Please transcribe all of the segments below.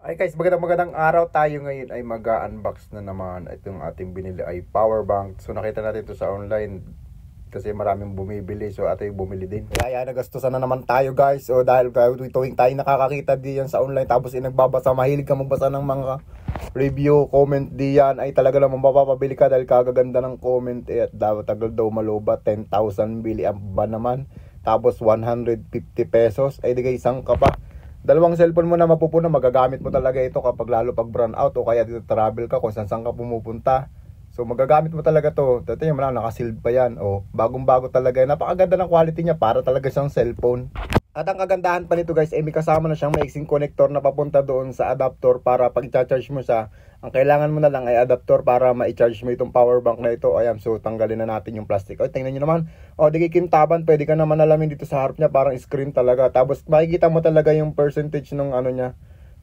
Ay guys, magandang araw. Tayo ngayon ay mag-unbox na naman. Itong ating binili ay power bank. So nakita natin ito sa online kasi maraming bumibili. So ating bumili din. Kaya nagastusan na naman tayo guys. So dahil tuwing tayo nakakakita diyan sa online tapos nagbabasa, mahilig ka magbasa ng mga review, comment diyan, ay talaga naman mapapabili ka dahil kagaganda ng comment. At dapat tagal daw maloba, 10,000 bili ba naman. Tapos 150 pesos. Ay di guys, isang ka pa. Dalawang cellphone mo na mapupuna, magagamit mo talaga ito kapag lalo pag brown out o kaya dito travel ka kung saan ka pumupunta. So magagamit mo talaga to. Dati yung mga naka-sealed pa yan. O bagong-bago talaga. Napakaganda ng quality niya, para talaga siyang cellphone. At ang kagandahan pa nito guys, may kasama na siyang maiksing connector na papunta doon sa adapter para pag i-charge mo siya. Ang kailangan mo na lang ay adapter para ma-charge mo itong power bank na ito. Ayan, so tanggalin na natin yung plastic. O, tingnan nyo naman. O, di kikintaban, pwede ka naman alamin dito sa harap niya, parang screen talaga. Tapos makikita mo talaga yung percentage ng ano niya.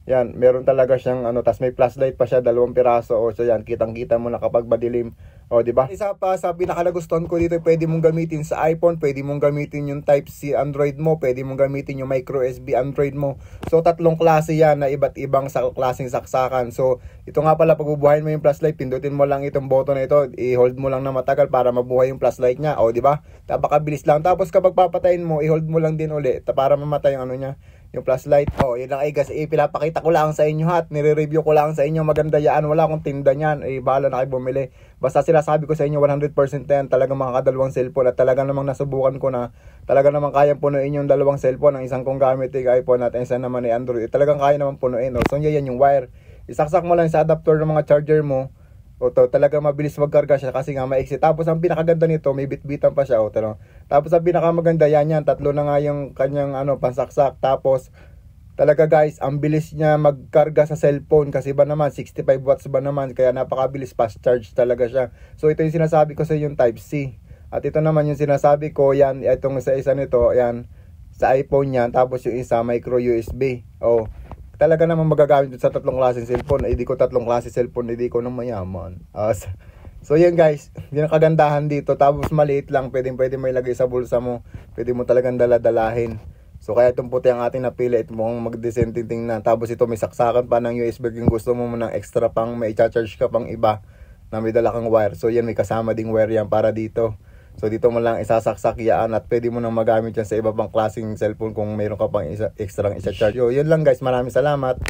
Yan, meron talaga siyang tas may flashlight pa siya, 2 piraso. O, so yan, kitang-kita mo na kapag madilim. O, di ba? Isa pa sa pinakalagustuhan ko dito, pwede mong gamitin sa iPhone, pwede mong gamitin yung Type-C Android mo, pwede mong gamitin yung micro USB Android mo. So, tatlong klase yan na iba't ibang klaseng saksakan. So, ito nga pala, pag bubuhayin mo yung flashlight, pindutin mo lang itong button na ito, i-hold mo lang na matagal para mabuhay yung flashlight niya. O, di ba? Napakabilis lang. Tapos kapag papatayin mo, i-hold mo lang din uli para mamatay yung niya, yung flashlight. Oh, yun lang ay guys, pinapakita ko lang sa inyo at nire-review ko lang sa inyo. Maganda yan, wala akong tinda niyan. Bahala na kayo bumili. Basta sinasabi ko sa inyo 100% yan, talagang makakadalawang cellphone at talagang namang nasubukan ko na talagang namang kayang punuin yung dalawang cellphone. Ang isang kong gamit ay iPhone at isa naman ay Android. Talagang kaya namang punuin. Oh. So yan yung wire. Isaksak mo lang sa adapter ng mga charger mo. O to, talaga mabilis magkarga siya kasi nga maiksi. Tapos ang pinakaganda nito, may bitbitan pa siya. O, tapos ang pinakamaganda yan, tatlo na nga yung kanyang pansaksak. Tapos talaga guys, ang bilis niya magkarga sa cellphone kasi ba naman 65 watts ba naman, kaya napakabilis, fast charge talaga siya. So ito yung sinasabi ko sa yung Type-C. At ito naman yung sinasabi ko, yan, itong isa nito, yan, sa iPhone yan. Tapos yung isa, micro USB. O, talaga naman magagamit sa tatlong klaseng cellphone. Hindi ko tatlong klaseng cellphone, hindi ko nang mayaman. So yan guys, yun ang kagandahan dito. Tapos maliit lang, pwede may lagay sa bulsa mo. Pwede mo talagang daladalahin. So kaya itong puti ang ating napili. Ito mukhang mag-decent tingnan. Tapos ito may saksakan pa ng USB kung gusto mo ng extra pang may i-charge ka pang iba na may dala kang wire. So yan, may kasama ding wire yan para dito. So dito mo lang isasaksak yan at pwede mo nang magamit yan sa iba pang klaseng cellphone kung mayroon ka pang extra isa-charge. So yun lang guys, maraming salamat.